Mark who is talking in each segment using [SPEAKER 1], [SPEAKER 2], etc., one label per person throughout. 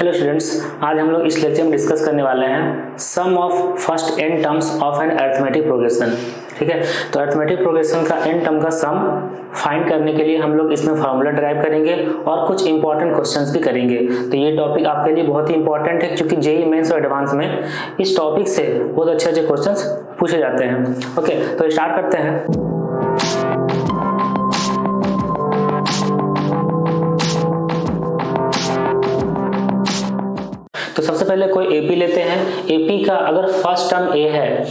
[SPEAKER 1] Hello students, आज हम लोग इस लेक्चर में डिस्कस करने वाले हैं sum of first n terms of an arithmetic progression. ठीक है, तो अरिथमेटिक प्रोग्रेशन का n टर्म का सम फाइंड करने के लिए हम लोग इसमें फार्मूला ड्राइव करेंगे और कुछ इंपॉर्टेंट क्वेश्चंस भी करेंगे। तो ये टॉपिक आपके लिए बहुत ही इंपॉर्टेंट है क्योंकि जेईई मेंस और एडवांस में इस टॉपिक से बहुत अच्छे अच्छे क्वेश्चंस पूछे जाते हैं। ओके, तो स्टार्ट करते हैं। तो सबसे पहले कोई एपी लेते हैं। एपी का अगर फर्स्ट टर्म ए है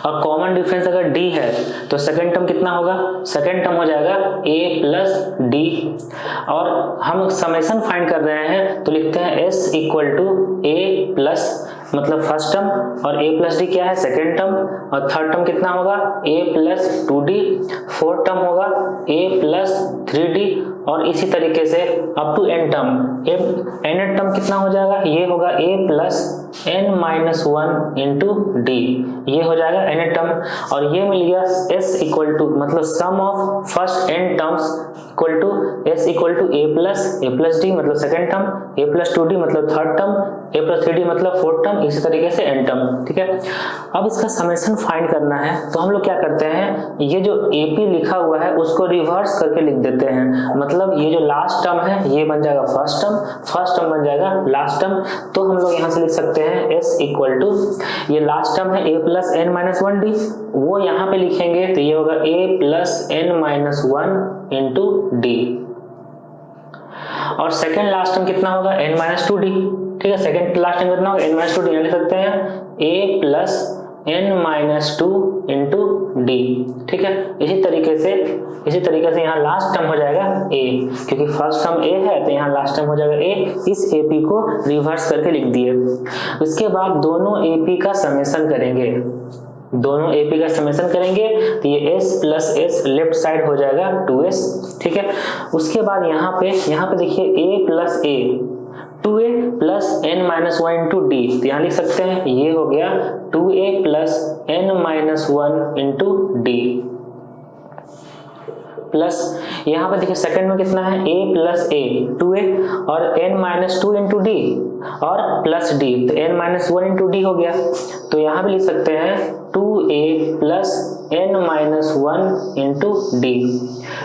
[SPEAKER 1] और कॉमन डिफरेंस अगर डी है तो सेकंड टर्म कितना होगा? सेकंड टर्म हो जाएगा ए प्लस डी। और हम समेशन फाइंड कर रहे हैं तो लिखते हैं S equal to A plus मतलब फर्स्ट टर्म और a प्लस डी क्या है? Second term. और थर्ड टर्म कितना होगा? a plus 2d। Fourth term होगा a प्लस 3d और इसी तरीके से up to n term. n term कितना हो जाएगा? ये होगा a plus n minus 1 into D, ये हो जाएगा n टर्म। और ये मिल गया s इक्वल टू मतलब sum of first n terms equal to s equal to a plus D मतलब second term, a plus 2d मतलब third term, a plus 3d मतलब फोर्थ टर्म, इसी तरीके से n टर्म। ठीक है, अब इसका समेशन फाइंड करना है तो हम लोग क्या करते हैं, ये जो AP लिखा हुआ है उसको रिवर्स करके लिख देते हैं। मतलब ये जो लास्ट टर्म है ये बन जाएगा फर्स्ट टर्म बन जाएगा लास्ट टर्म। तो हम लोग यहाँ से लिख सकते हैं s इक्वल टू ये लास्ट टर्म है a plus n minus 1d, वो यहाँ पे लिखेंगे तो ये होगा a plus n minus 1 into D. और सेकेंड लास्ट टर्म कितना होगा? n minus 2d। ठीक है, सेकेंड लास्ट टर्म कितना होगा? n minus 2d। लिख सकते हैं a plus n minus 2 into D. ठीक है, इसी तरीके से यहाँ लास्ट टर्म हो जाएगा a, क्योंकि फर्स्ट टर्म a है तो यहाँ लास्ट टर्म हो जाएगा a। इस AP को रिवर्स करके लिख दिए। उसके बाद दोनों AP का समेशन करेंगे, तो ये s plus s left side हो जाएगा 2s। ठीक है, उसके बाद यहाँ पे देखिए a plus a 2a plus n minus 1 into D, तो यहाँ लिख सकते हैं ये हो गया 2a plus n minus 1 into D plus यहाँ पे देखिए सेकंड में कितना है? a प्लस a 2a और n माइनस 2 इंटू डी और प्लस d, तो n माइनस 1 इंटू डी हो गया। तो यहाँ पे लिख सकते हैं 2a plus n minus 1 into D.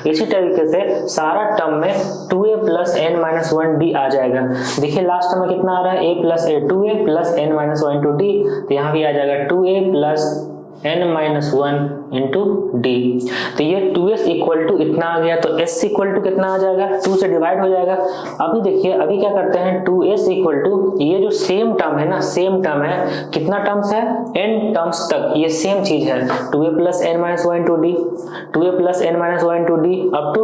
[SPEAKER 1] इसी तरीके से सारा टर्म में 2a plus n minus 1 D आ जाएगा। देखिए लास्ट टर्म में कितना आ रहा है? a plus a 2a plus n minus 1 into D, तो यहाँ भी आ जाएगा 2a plus n minus 1 into D. तो ये 2s इक्वल टू इतना आ गया, तो s इक्वल टू कितना आ जाएगा? 2 से डिवाइड हो जाएगा। अभी देखिए अभी क्या करते हैं, 2s इक्वल टू ये जो सेम टर्म है ना, सेम टर्म है, कितना टर्म्स है? n टर्म्स तक ये सेम चीज है। 2a plus n minus 1 into D, 2a plus n minus 1 into D up to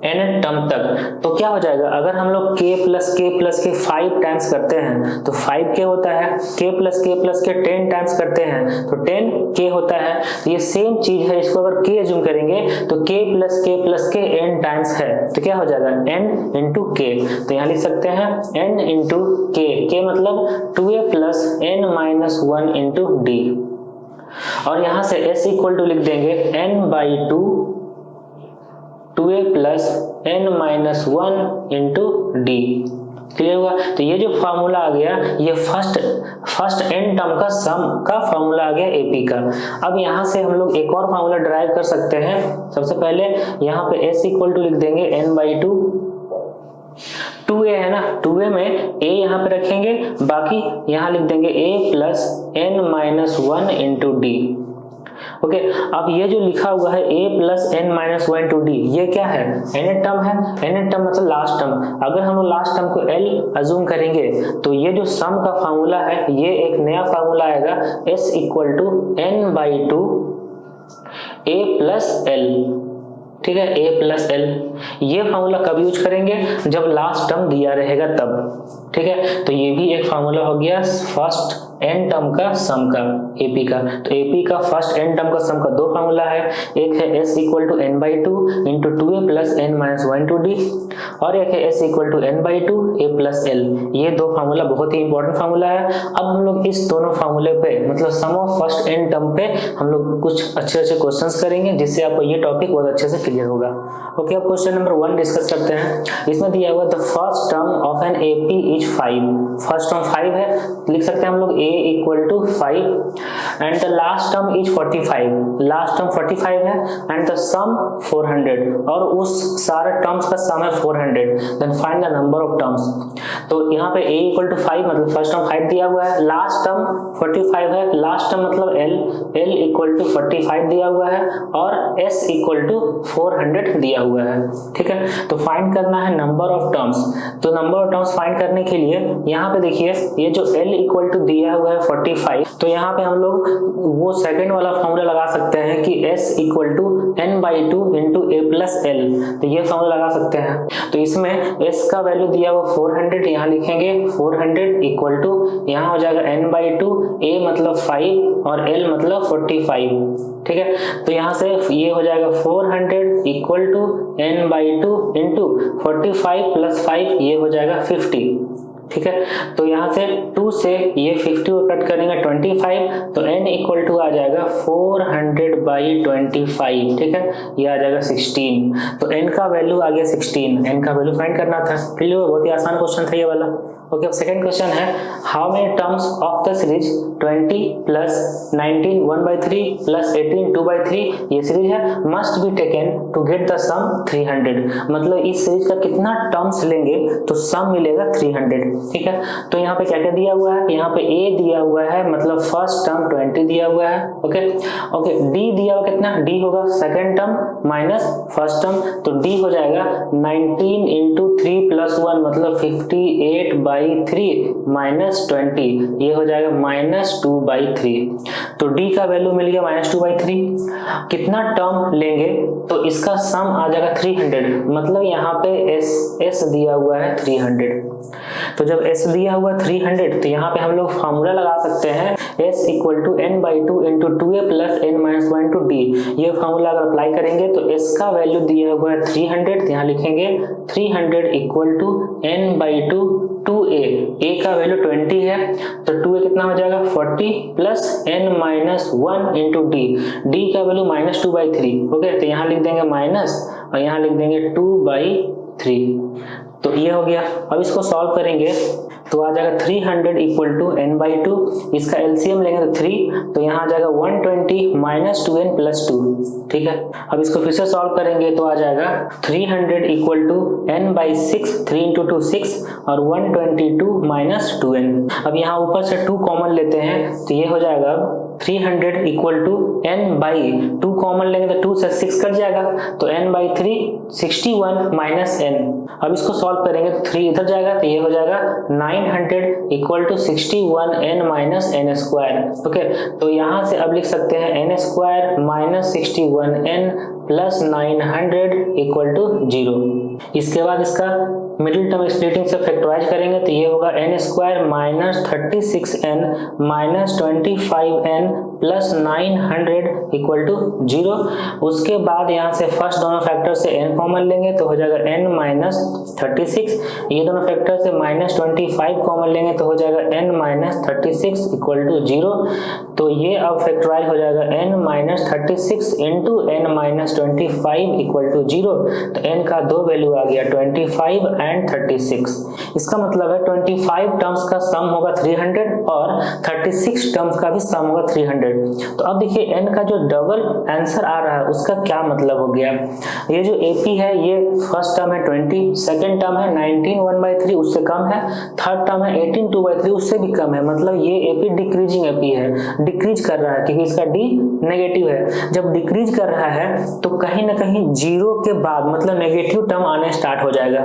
[SPEAKER 1] n term तक। तो क्या हो जाएगा, अगर हम लोग k प्लस k 5 टाइम्स करते हैं तो 5k होता है, k प्लस k 10 टाइम्स करते हैं तो 10k होता है। तो ये सेम चीज है, इसको अगर k अज्यूम करेंगे तो k plus k n times है, तो क्या हो जाएगा? n into k। तो यहाँ लिख सकते हैं n इंटू k मतलब 2a plus n minus 1 into D. और यहाँ से s इक्वल टू लिख देंगे n by 2a plus n minus 1 into D. Clear हुआ? तो ये जो फार्मूला आ गया ये फर्स्ट n टर्म का सम का फार्मूला आ गया AP का। अब यहाँ से हम लोग एक और फार्मूला ड्राइव कर सकते हैं। सबसे पहले यहाँ पे s इक्वल टू लिख देंगे n बाई 2a है ना, 2a में a यहाँ पे रखेंगे, बाकी यहाँ लिख देंगे a plus n minus 1 into D. Okay, अब ये जो लिखा हुआ है a plus n minus 1 into D, ये क्या है? n टर्म है। n टर्म मतलब लास्ट टर्म। अगर हम लोग लास्ट टर्म को l अज्यूम करेंगे तो ये जो सम का फार्मूला है ये एक नया फार्मूला आएगा s equal to n by 2 a plus l। ठीक है, a प्लस l। ये फार्मूला कब यूज करेंगे? जब लास्ट टर्म दिया रहेगा तब। ठीक है, तो ये भी एक फार्मूला हो गया फर्स्ट n टर्म का सम का AP का। तो AP का फर्स्ट n टर्म का सम का दो फार्मूला है, एक है s equal to n by 2 into 2a plus n minus 1 into D और एक है s equal to n by 2 a plus l। ये दो फार्मूला बहुत ही इंपॉर्टेंट फार्मूला है। अब हम लोग इस दोनों फार्मूले पे मतलब sum of first n term पे हम लोग कुछ अच्छे क्वेश्चंस करेंगे जिससे आपको ये टॉपिक बहुत अच्छे से क्लियर होगा। ओके, अब क्वेश्चन नंबर 1 डिस्कस करते हैं। इसमें दिया हुआ the first term of an AP is 5। First term 5 है, लिख सकते हैं हम लोग a equal to 5 and the last term is 45। Last term 45 है एंड द सम 400 और उस सारे टर्म्स का सम है 400। Then find the number of terms. तो यहाँ पे a इक्वल टू 5 मतलब फर्स्ट टर्म 5 दिया हुआ है, लास्ट टर्म 45 है, लास्ट टर्म मतलब l इक्वल टू 45 दिया हुआ है और s इक्वल टू 400 दिया हुआ है। ठीक है, तो फाइंड करना है नंबर ऑफ टर्म्स। तो नंबर ऑफ टर्म्स फाइंड करने के लिए यहाँ पे देखिए ये जो l इक्वल टू दिया हुआ है 45, तो यहाँ पे हम लोग वो सेकंड वाला फॉर्मूला लगा सकते हैं कि s equal to n/2 into a plus l। तो ये फॉर्मूला लगा सकते हैं। तो इसमें s का वैल्यू दिया हुआ 400, यहाँ लिखेंगे 400 इक्वल टू यहाँ हो जाएगा n/2, a मतलब 5 और l मतलब 45। ठीक है, तो यहाँ से ये हो जाएगा 400 equal to n/2 into 45 plus 5 ये हो जाएगा 50। ठीक है, तो यहाँ से 2 से ये 50 को कट करेंगे 25, तो n इक्वल टू आ जाएगा 400/25। ठीक है, ये आ जाएगा 16। तो n का वैल्यू आ गया 16। n का वैल्यू फाइंड करना था। क्लियर, बहुत ही आसान क्वेश्चन था ये वाला। ओके, अब सेकंड क्वेश्चन है how many terms of the series 20 plus 19 1/3 plus 18 2/3 ये सीरीज है must be taken to get the sum 300। मतलब इस सीरीज का कितना टर्म्स लेंगे तो सम मिलेगा 300। ठीक है, तो यहाँ पे क्या क्या दिया हुआ है, यहाँ पे a दिया हुआ है मतलब फर्स्ट टर्म 20 दिया हुआ है। ओके, d दिया हुआ कितना, d होगा second term minus first term, तो d हो जाएगा 19 इंटू 3 प्लस 1 मतलब 58/3 माइनस 20 ये हो जाएगा -2/3। तो d का वैल्यू मिल गया -2/3। कितना टर्म लेंगे तो इसका सम आ जाएगा 300। मतलब यहाँ पे s दिया हुआ है 300। तो जब s दिया हुआ 300 तो यहाँ पे हम लोग फॉर्मूला लगा सकते हैं s equal to n/2 into 2a plus n-1 into d। ये फॉर्मूला अगर अप्लाई करेंगे तो s का वैल्यू दिया हुआ है 300, यहाँ लिखेंगे 300 equal to n/2 2a, a का वैल्यू 20 है तो 2a कितना हो जाएगा 40 प्लस n-1 इंटू d का वैल्यू -2/3। ओके, तो यहाँ लिख देंगे माइनस और यहाँ लिख देंगे 2/3। तो ये हो गया। अब इसको सॉल्व करेंगे तो आ जाएगा 300 इक्वल टू n/2, इसका एलसीएम लेंगे तो 3, तो यहाँ आ जाएगा 120 माइनस 2n प्लस 2। ठीक है, अब इसको फिर से सॉल्व करेंगे तो आ जाएगा 300 इक्वल टू n/6, 3 इंटू 2 6 और 122 माइनस 2n। अब यहाँ ऊपर से 2 कॉमन लेते हैं तो ये हो जाएगा 300 इक्वल टू n/2 कॉमन लेंगे तो 2 से 6 कट जाएगा तो n/3 61 माइनस n। अब इसको सॉल्व करेंगे तो 3 इधर जाएगा तो ये हो जाएगा 900 equal to 61n minus n square. Okay, तो यहाँ से अब लिख सकते हैं n square minus 61n plus 900 equal to 0। इसके बाद इसका मिडिल टर्म स्प्लिटिंग से फैक्टराइज करेंगे तो ये होगा n square minus 36n minus 25n plus 900 equal to 0। उसके बाद यहाँ से फर्स्ट दोनों फैक्टर से n कॉमन लेंगे तो हो जाएगा n माइनस 36, ये दोनों फैक्टर से माइनस 25 कॉमन लेंगे तो हो जाएगा n माइनस 36 इक्वल टू 0। तो ये अब फैक्टराइज हो जाएगा n minus 36 into n minus 25 equal to 0। तो n का दो वैल्यू आ गया 25 एंड 36। इसका मतलब है 25 टर्म्स का सम होगा 300 और 36 टर्म्स का भी सम होगा 300। तो अब देखिए n का जो डबल आंसर आ रहा है उसका क्या मतलब हो गया। ये जो AP है ये फर्स्ट टर्म है 20, सेकंड टर्म है 19 1/3 उससे कम है, थर्ड टर्म है 18 2/3 उससे भी कम है। मतलब ये AP डिक्रीजिंग AP है, डिक्रीज कर रहा है क्योंकि इसका D नेगेटिव है। जब डिक्रीज कर रहा है तो कहीं ना कहीं 0 के बाद मतलब नेगेटिव टर्म आने स्टार्ट हो जाएगा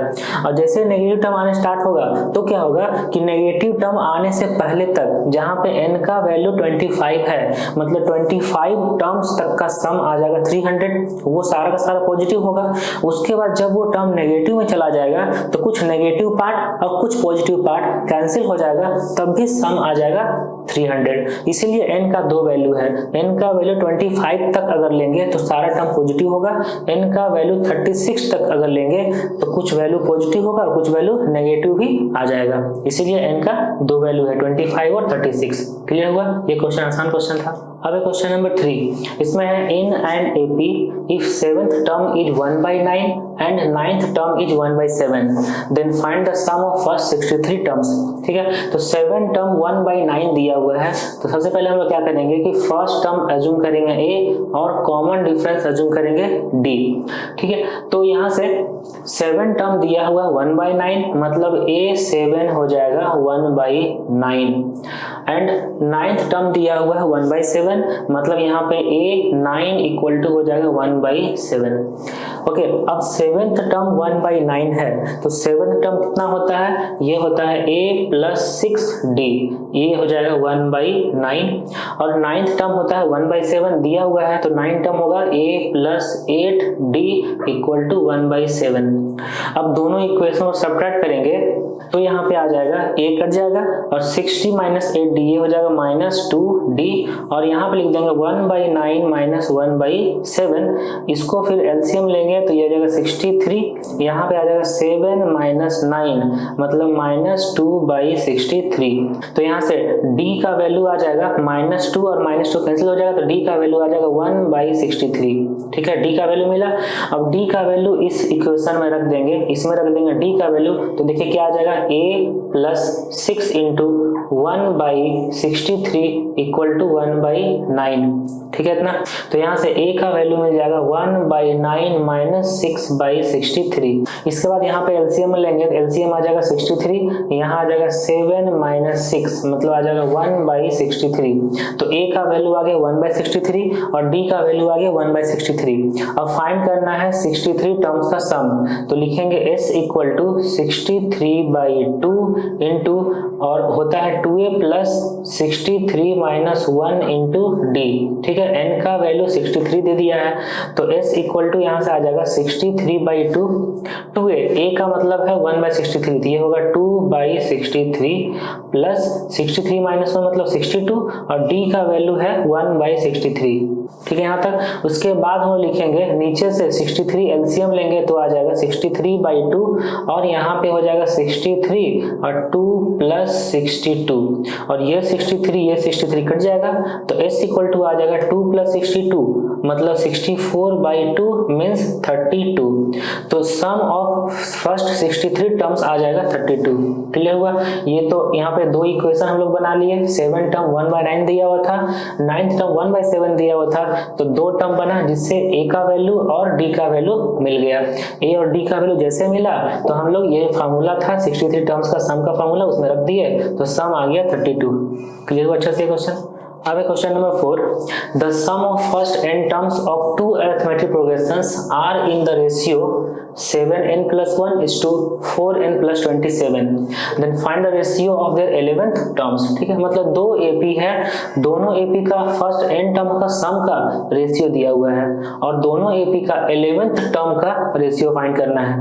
[SPEAKER 1] और जैसे नेगेटिव टर्म आने स्टार्ट होगा तो क्या होगा कि नेगेटिव टर्म आने से पहले तक जहां पे n का वैल्यू 25 है मतलब 25 टर्म्स तक का सम आ जाएगा 300, वो सारा का सारा पॉजिटिव होगा। उसके बाद जब वो टर्म नेगेटिव में चला जाएगा तो कुछ नेगेटिव पार्ट और कुछ पॉजिटिव पार्ट कैंसिल हो जाएगा, तब भी सम आ जाएगा 300। इसीलिए n का दो वैल्यू है, n का वैल्यू 25 तक अगर लेंगे तो सारा टर्म पॉजिटिव होगा, n का वैल्यू 36 तक अगर लेंगे तो कुछ वैल्यू पॉजिटिव होगा और कुछ वैल्यू नेगेटिव भी आ जाएगा। इसीलिए n का दो वैल्यू है 25 और 36। क्लियर हुआ? ये क्वेश्चन आसान क्वेश्चन था। अब क्वेश्चन नंबर 3, इसमें है in and AP if 7th term is 1/9 and 9th term is 1/7 then find the sum of first 63 terms. ठीक है, तो 7 टर्म 1/9 दिया हुआ है, तो सबसे पहले हम लोग क्या करेंगे कि फर्स्ट टर्म अज्यूम करेंगे ए और कॉमन डिफरेंस अज्यूम करेंगे डी। ठीक है, तो यहाँ से 7 टर्म दिया हुआ 1/9 मतलब ए 7 हो जाएगा 1/9 एंड 9th टर्म दिया हुआ है 1/7 मतलब यहाँ पे ए 9 इक्वल टू हो जाएगा 1/7। ओके, अब 7th टर्म 1/9 है तो 7th टर्म कितना होता है, ये होता है a + 6d, ये हो जाएगा 1/9 और 9th टर्म होता है 1/7 दिया हुआ है तो 9 टर्म होगा a + 8d इक्वल टू 1/7। अब दोनों इक्वेशन को सब्ट्रैक्ट करेंगे तो यहाँ पे आ जाएगा a कट जाएगा और 60 - 8d ये हो जाएगा -2d और यहाँ पे लिख देंगे 1/9 - 1/7। इसको फिर एलसीएम लेंगे तो ये हो जाएगा 63, यहाँ पे आ जाएगा 7 - 9 मतलब -2/63। तो यहाँ से d का वैल्यू आ जाएगा -2 और -2 कैंसिल हो जाएगा तो d का वैल्यू आ जाएगा 1/63। ठीक है, d का वैल्यू मिला। अब d का वैल्यू इस इक्वेशन में रख देंगे, इसमें रख देंगे d का वैल्यू, तो देखिए क्या आ जाएगा a + 6 × 1/63 इक्वल टू 1/9। ठीक है इतना, तो यहाँ से a का वैल्यू मिल जाएगा 1/9 - 6/63। इसके बाद यहाँ पे एलसीएम लेंगे, एलसीएम आ जाएगा 63, यहाँ आ जाएगा 7 - 6 मतलब आ जाएगा 1/63। तो a का वैल्यू आ गया 1/63 और d का वैल्यू आ गया 1/63। अब फाइंड करना है 63 टर्म्स का सम, तो लिखेंगे s इक्वल टू 63/2 इंटू और होता है 2a + 63 - 1 इंटू d। ठीक है, n का वैल्यू 63 दे दिया है तो s इक्वल टू यहाँ से आ जाएगा 63/2 2a का मतलब है 1/63 तो ये होगा 2/63 प्लस 63 - 1 मतलब 62 और d का वैल्यू है 1/63। ठीक है यहाँ तक। उसके बाद हम लिखेंगे नीचे से 63 एलसीएम लेंगे तो आ जाएगा 63/2 और यहाँ पे हो जाएगा 63 और 2 + 62 और ये 63 कट जाएगा तो s इक्वल टू आ जाएगा 2 + 62 मतलब 64/2 मीन्स 32। तो सम ऑफ फर्स्ट 63 टर्म्स आ जाएगा 32। क्लियर हुआ? ये तो यहाँ पे दो इक्वेशन हम लोग बना लिए। 7 टर्म 1/9 दिया हुआ था, 9th टर्म 1/7 दिया हुआ था, तो दो टर्म बना जिससे a का वैल्यू और d का वैल्यू मिल गया। a और d का वैल्यू जैसे मिला तो हम लोग ये फार्मूला था 63 टर्म्स का सम का फार्मूला उसमें रख दिए तो सम आ गया 32। क्लियर हुआ अच्छे से क्वेश्चन? अब question number 4, the sum of first n terms of two arithmetic progressions are in the ratio 7n + 1 = 4n + 27 then find the ratio of their 11th terms. ठीक है, मतलब दो एपी है, दोनों एपी का फर्स्ट n टर्म का sum का ratio दिया हुआ है और दोनों एपी का 11th टर्म का रेशियो फाइंड करना है।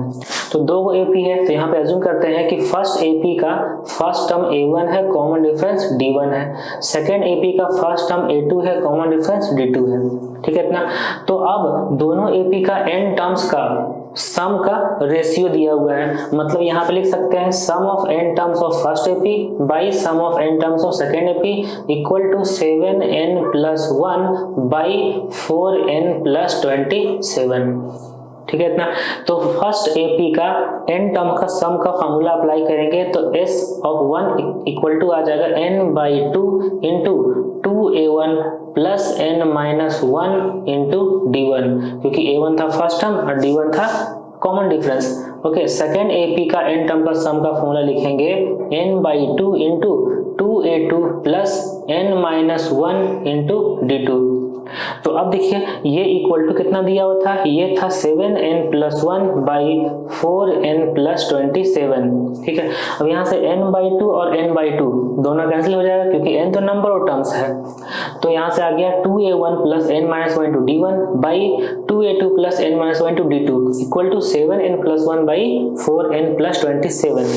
[SPEAKER 1] तो दो एपी है तो यहाँ पे अज्यूम करते हैं कि फर्स्ट एपी का फर्स्ट टर्म a1 है, कॉमन डिफरेंस d1 है, सेकेंड एपी का फर्स्ट टर्म a2 है, कॉमन डिफरेंस d2 है। ठीक है इतना। तो अब दोनों एपी का n टर्म्स का सम का रेशियो दिया हुआ है, मतलब यहाँ पे लिख सकते हैं sum of n terms of first AP by sum of n terms of second AP equal to 7n + 1 by 4n + 27। ठीक है इतना। तो फर्स्ट एपी का n टर्म का सम का फार्मूला अप्लाई करेंगे तो s ऑफ 1 इक्वल टू आ जाएगा n/2 into 2a1 plus n - 1 into d1, क्योंकि a1 था फर्स्ट टर्म और d1 था common difference. Okay, second AP का n टर्म का सम का फॉर्मूला लिखेंगे n/2 into 2a2 plus n - 1 into d2। तो अब देखिए ये इक्वल टू कितना दिया हुआ था, ये था 7n + 1 बाई 4n + 27। ठीक है, अब यहाँ से n/2 और n/2 दोनों कैंसिल हो जाएगा क्योंकि n तो नंबर ऑफ टर्म्स है, तो यहाँ से आ गया 2a1 + n - 1 into d1 by 2a2 + n - 1 into d2 equal to 7n + 1 by 4n + 27।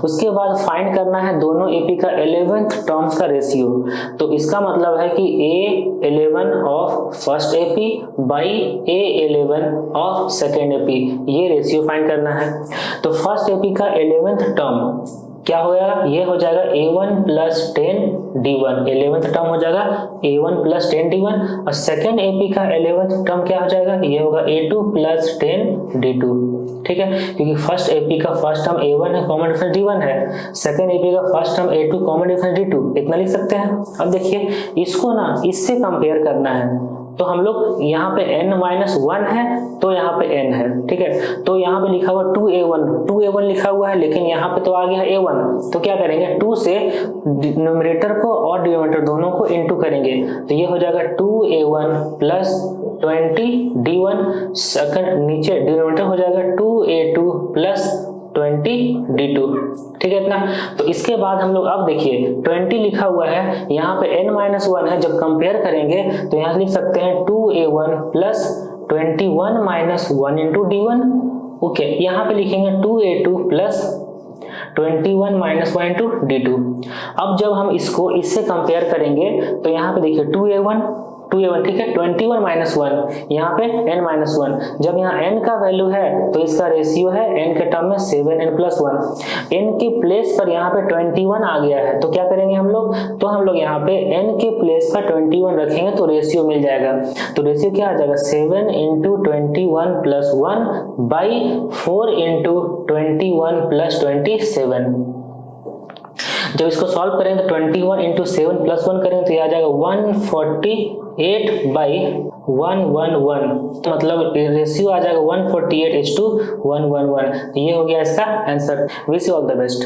[SPEAKER 1] उसके बाद फाइंड करना है दोनों एपी का 11th टर्म्स का रेशियो, तो इसका मतलब है कि a11 of first AP by a11 of second AP, ये रेशियो फाइंड करना है। तो फर्स्ट एपी का 11th टर्म क्या हो जाएगा, ये हो जाएगा A1 plus 10D1, 11th term हो जाएगा A1 प्लस 10D1, और सेकेंड AP का 11th टर्म क्या हो जाएगा, ये होगा A2 प्लस 10D2। ठीक है, क्योंकि फर्स्ट AP का फर्स्ट टर्म A1 है, कॉमन डिफरेंस D1 है, सेकेंड AP का first term A2 common difference D2, इतना लिख सकते हैं। अब देखिए इसको ना इससे कंपेयर करना है, तो हम लोग यहाँ पे n-1 है तो यहाँ पे n है, ठीक है, तो यहाँ पे लिखा हुआ 2a1 लिखा हुआ है, लेकिन यहाँ पे तो आ गया a1, तो क्या करेंगे 2 से न्यूमरेटर को और डिनोमिनेटर दोनों को इनटू करेंगे, तो ये हो जाएगा 2a1 प्लस 20d1, सेकंड नीचे डिनोमिनेटर हो जाएगा 2a2 प्लस 20d2। ठीक है इतना। तो इसके बाद हम लोग अब देखिए 20 लिखा हुआ है, यहाँ पे n-1 है, जब कंपेयर करेंगे तो यहाँ लिख सकते हैं 2a1 plus 21 minus 1 into d1। Okay, यहाँ पे लिखेंगे 2a2 plus 21 minus 1 into d2। अब जब हम इसको इससे कंपेयर करेंगे तो यहाँ पे देखिए 2a1, ठीक है, 21 माइनस 1, यहाँ पे n-1, जब यहाँ n का वैल्यू है तो इसका रेशियो है n के टर्म में 7n प्लस 1, n के प्लेस पर यहाँ पे 21 आ गया है, तो क्या करेंगे हम लोग, तो हम लोग यहाँ पे n के प्लेस पर 21 रखेंगे तो रेशियो मिल जाएगा, तो रेशियो क्या आ जाएगा 7 into 21 plus 1 by 4 into 21 plus 27। जब इसको सॉल्व करेंगे तो 21 इंटू 7 प्लस 1 करेंगे तो ये आ जाएगा 148 बाई 111, मतलब रेशियो आ जाएगा 148:111। ये हो गया इसका answer. Wish you all the best.